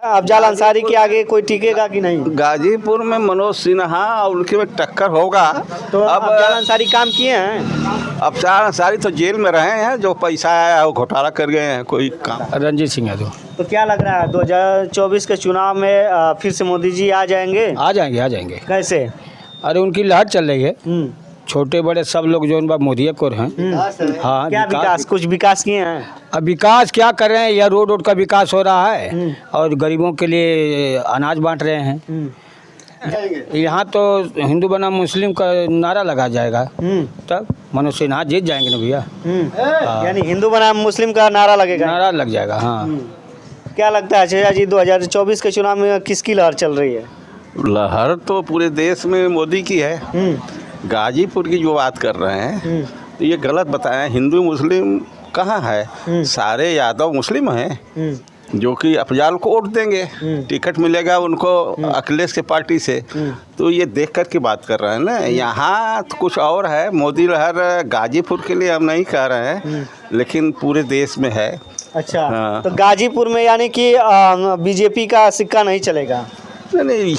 अफजल अंसारी के आगे कोई टिकेगा कि नहीं? गाजीपुर में मनोज सिन्हा और उनके में टक्कर होगा। तो अब अफजल अंसारी काम किए हैं? अफजल अंसारी तो जेल में रहे हैं, जो पैसा आया है वो घोटाला कर गए हैं, कोई काम। रणजीत सिंह यादव। तो क्या लग रहा है 2024 के चुनाव में फिर से मोदी जी आ जाएंगे? आ जाएंगे। कैसे? अरे उनकी लहर चल रही है, छोटे बड़े सब लोग जो मोदी को हैं। हाँ, क्या विकास, कुछ विकास किए हैं? अब विकास क्या कर रहे हैं, यह रोड का विकास हो रहा है और गरीबों के लिए अनाज बांट रहे हैं। यहाँ तो हिंदू बनाम मुस्लिम का नारा लगा जाएगा, तब मनोज सिन्हा जीत जाएंगे ना भैया। यानी हिंदू बनाम मुस्लिम का नारा लगेगा? नारा लग जाएगा। हाँ। क्या लगता है चाचा जी 2024 के चुनाव में किसकी लहर चल रही है? लहर तो पूरे देश में मोदी की है। गाजीपुर की जो बात कर रहे हैं तो ये गलत बताया। हिंदू मुस्लिम कहाँ है, सारे यादव मुस्लिम हैं जो कि अफजाल को वोट देंगे, टिकट मिलेगा उनको अखिलेश के पार्टी से। तो ये देख कर के बात कर रहे हैं ना। यहाँ तो कुछ और है। मोदी लहर गाजीपुर के लिए हम नहीं कह रहे हैं, लेकिन पूरे देश में है। अच्छा। हाँ। तो गाजीपुर में यानी कि बीजेपी का सिक्का नहीं चलेगा? नहीं,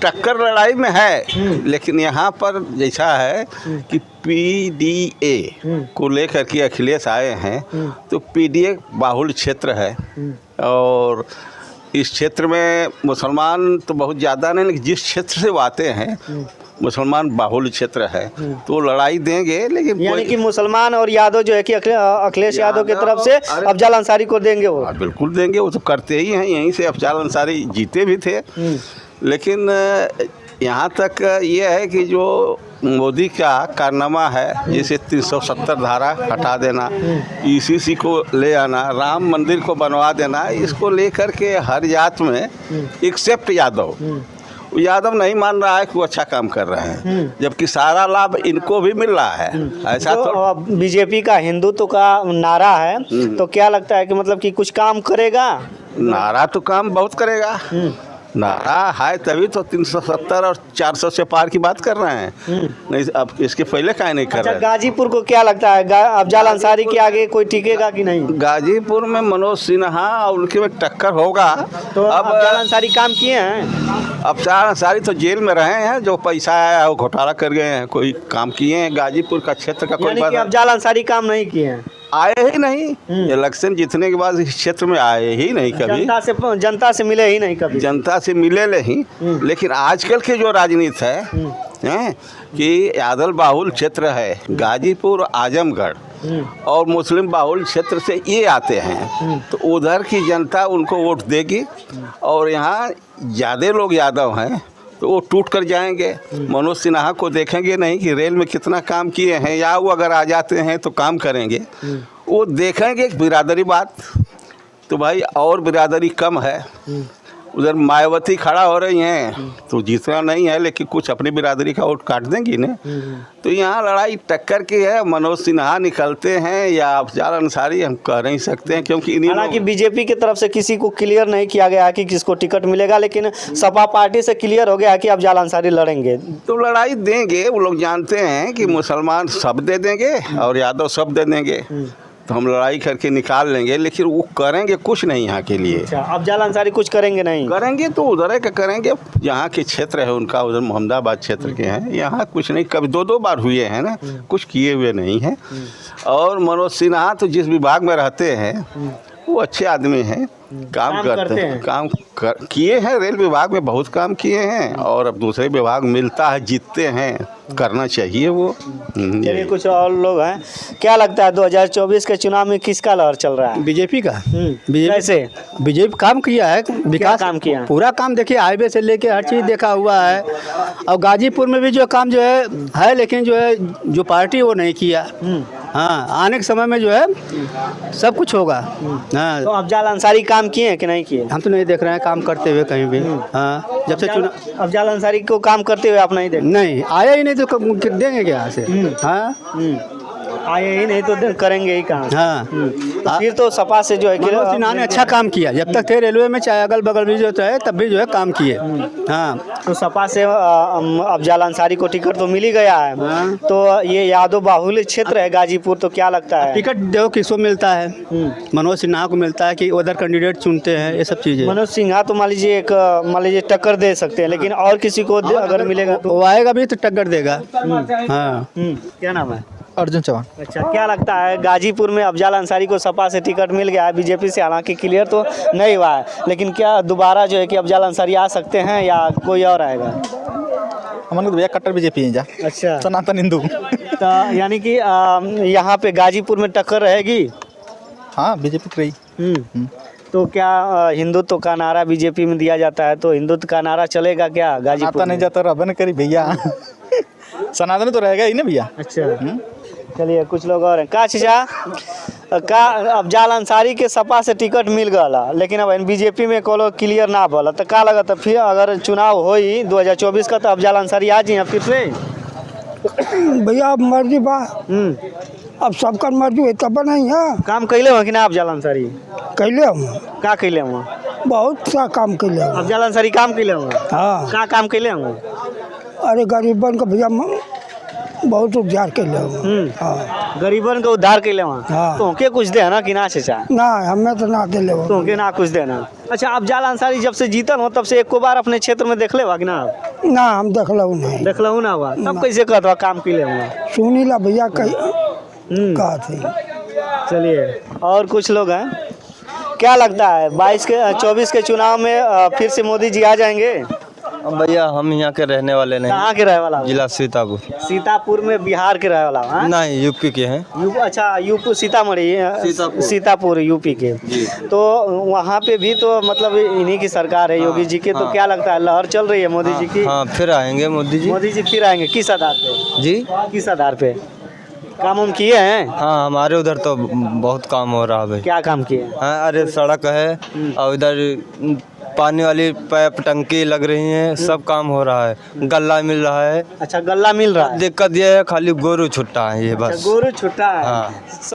टक्कर लड़ाई में है, लेकिन यहाँ पर जैसा है कि पीडीए को लेकर के अखिलेश आए हैं, तो पीडीए बाहुल क्षेत्र है और इस क्षेत्र में मुसलमान तो बहुत ज़्यादा नहीं, लेकिन जिस क्षेत्र से वो आते हैं मुसलमान बाहुल क्षेत्र है, तो लड़ाई देंगे। लेकिन यानी कि मुसलमान और यादव जो है कि अखिलेश यादव की तरफ से अफजल अंसारी को देंगे वो? बिल्कुल देंगे, वो तो करते ही हैं। यहीं से अफजल अंसारी जीते भी थे। लेकिन यहाँ तक ये है कि जो मोदी का कारनामा है, जैसे 370 धारा हटा देना, ईसीसी को ले आना, राम मंदिर को बनवा देना, इसको लेकर के हर जात में एक्सेप्ट यादव नहीं मान रहा है कि वो अच्छा काम कर रहे हैं, जबकि सारा लाभ इनको भी मिल रहा है। ऐसा तो बीजेपी का हिंदुत्व का नारा है, तो क्या लगता है कि मतलब कि कुछ काम करेगा? नारा तो काम बहुत करेगा। नारा है तभी तो 370 और 400 से पार की बात कर रहे हैं। नहीं, अब इसके पहले काहे नहीं कर रहे हैं? गाजीपुर को क्या लगता है, अफजल अंसारी के आगे कोई टिकेगा कि नहीं? गाजीपुर में मनोज सिन्हा और उनके में टक्कर होगा। तो अब अफजल अंसारी काम किए हैं? अफजल अंसारी तो जेल में रहे हैं, जो पैसा आया है वो घोटाला कर गए हैं, कोई काम किए हैं गाजीपुर का क्षेत्र का? कोई अफजल अंसारी काम नहीं किए हैं, आए ही नहीं। इलेक्शन जीतने के बाद इस क्षेत्र में आए ही नहीं कभी। जनता से मिले ही नहीं कभी। जनता से मिले नहीं। लेकिन आजकल की जो राजनीति है कि यादव बाहुल क्षेत्र है, गाजीपुर आजमगढ़ और मुस्लिम बाहुल क्षेत्र से ये आते हैं, तो उधर की जनता उनको वोट देगी। और यहाँ ज़्यादा लोग यादव हैं तो वो टूट कर जाएंगे। मनोज सिन्हा को देखेंगे नहीं कि रेल में कितना काम किए हैं, या वो अगर आ जाते हैं तो काम करेंगे। वो देखेंगे बिरादरी बात, तो भाई और बिरादरी कम है। उधर मायावती खड़ा हो रही हैं तो जीतना नहीं है, लेकिन कुछ अपनी बिरादरी का वोट काट देंगी ना। तो यहाँ लड़ाई टक्कर की है। मनोज सिन्हा निकलते हैं या अफजल अंसारी, हम कह नहीं सकते हैं, क्योंकि हालांकि बीजेपी की तरफ से किसी को क्लियर नहीं किया गया है कि किसको टिकट मिलेगा, लेकिन सपा पार्टी से क्लियर हो गया है कि अफजल अंसारी लड़ेंगे। तो लड़ाई देंगे। वो लोग जानते हैं कि मुसलमान सब दे देंगे और यादव सब दे देंगे, तो हम लड़ाई करके निकाल लेंगे। लेकिन वो करेंगे कुछ नहीं यहाँ के लिए। अच्छा, अफजल अंसारी कुछ करेंगे नहीं? करेंगे तो उधर का करेंगे, यहाँ के क्षेत्र है उनका, उधर मोहम्मदाबाद क्षेत्र के हैं। यहाँ कुछ नहीं, कभी 2 बार हुए हैं ना, कुछ किए हुए नहीं हैं। और मनोज सिन्हा तो जिस विभाग में रहते हैं वो अच्छे आदमी हैं, काम करते हैं, किए हैं। रेल विभाग में बहुत काम किए हैं, और अब दूसरे विभाग मिलता है, जीतते हैं, करना चाहिए वो। ये कुछ और लोग हैं। क्या लगता है 2024 के चुनाव में किसका लहर चल रहा है? बीजेपी का। कैसे? बीजेपी काम किया है, विकास काम किया, पूरा काम देखिए, हाईवे से लेके हर चीज़ देखा हुआ है। और गाजीपुर में भी जो काम जो है, लेकिन जो है जो पार्टी वो नहीं किया। हाँ, आने के समय में जो है सब कुछ होगा। हाँ, तो अफजल अंसारी काम किए हैं कि नहीं किए? हम तो नहीं देख रहे हैं काम करते हुए कहीं भी। हाँ, जब से चुनाव अफजल अंसारी को काम करते हुए आप नहीं देख? नहीं, आया ही नहीं तो देंगे क्या यहाँ से? हाँ, आए ही नहीं तो करेंगे ही कहाँ। हाँ तो फिर तो सपा से जो है मनोज सिन्हा ने अच्छा काम किया, जब तक थे रेलवे में, चाहे अगल बगल भी जो है तब भी जो है काम किए। हाँ तो सपा से अफजल अंसारी को टिकट तो मिल ही गया है। हाँ। तो ये यादव बाहुल्य क्षेत्र है गाजीपुर, तो क्या लगता है? टिकट देखो किसको मिलता है, मनोज सिन्हा को मिलता है कि उधर कैंडिडेट चुनते हैं, ये सब चीज़ें। मनोज सिन्हा तो मान लीजिए टक्कर दे सकते हैं, लेकिन और किसी को अगर मिलेगा तो वो आएगा भी तो टक्कर देगा। हाँ क्या नाम है? अर्जुन चौहान। अच्छा, क्या लगता है गाजीपुर में अफजल अंसारी को सपा से टिकट मिल गया है, बीजेपी से हालांकि क्लियर तो नहीं हुआ है, लेकिन क्या दोबारा जो है कि अफजल अंसारी आ सकते हैं या कोई और आएगा? हमारे तो भैया कट्टर बीजेपी है जा, अच्छा, सनातन हिंदू। तो यानी कि यहाँ पे गाजीपुर में टक्कर रहेगी। हाँ बीजेपी की रही। तो क्या हिंदुत्व का नारा बीजेपी में दिया जाता है, तो हिंदुत्व का नारा चलेगा क्या गाजीपुर सनातन में? नहीं जाता रब न करी भैया। सनातन तो रहेगा ही ना भैया। अच्छा, चलिए कुछ लोग और हैं। का चाचा का अफजल अंसारी के सपा से टिकट मिल गया, लेकिन अब बीजेपी में कोनो क्लियर ना बोला, तो का लगा? तो फिर अगर चुनाव होई 2024 का, तो अफजल अंसारी आ जी फिर से? भैया अब मर्जी बा, अब सबका मर्जी है तब नहीं है। काम कैले हो कि ना अफजल अंसारी? कैले हम का कैले हो? बहुत सा काम कैले हम। अफजल अंसारी काम कैले हो? हाँ, का काम कैले हो? अरे गरीबन का भैया बहुत उपचार कैले हम। हाँ गरीबन का उद्धार कैले हो? हाँ। तो के कुछ दे ना कि ना चाचा? ना, हमें तो ना दिले हो। तो के ना कुछ देना। अच्छा, अफजल अंसारी जब से जीतल हो तब से एको बार अपने क्षेत्र में देख ले हो कि ना? ना हम देखलू नहीं, देखलहु ना हुआ, तब कैसे कहता काम कैले हुआ? सुनी ला भैया कही कहा थी। चलिए और कुछ लोग हैं, क्या लगता है 24 के चुनाव में फिर से मोदी जी आ जाएंगे? भैया हम यहाँ के रहने वाले नहीं, कहाँ के रहे वाला हो? जिला सीतापुर। सीतापुर में बिहार के रहे वाला हो? नहीं, यूपी के हैं। अच्छा, यूपी सीतामढ़ी सीतापुर यूपी के। तो वहाँ पे भी तो मतलब इन्हीं की सरकार है, योगी जी के। तो क्या लगता है लहर चल रही है मोदी जी की? हाँ फिर आएंगे मोदी जी। मोदी जी फिर आएंगे, किस आधार पे जी? किस आधार पे? काम उम किए हैं? हाँ हमारे उधर तो बहुत काम हो रहा है भाई। क्या काम किए? हाँ अरे सड़क है और इधर पानी वाली पाइप टंकी लग रही है, सब काम हो रहा है, गल्ला मिल रहा है। अच्छा, गल्ला मिल रहा है। दिक्कत ये है खाली गोरू छुट्टा है ये बस। गोरू छुट्टा है। हाँ।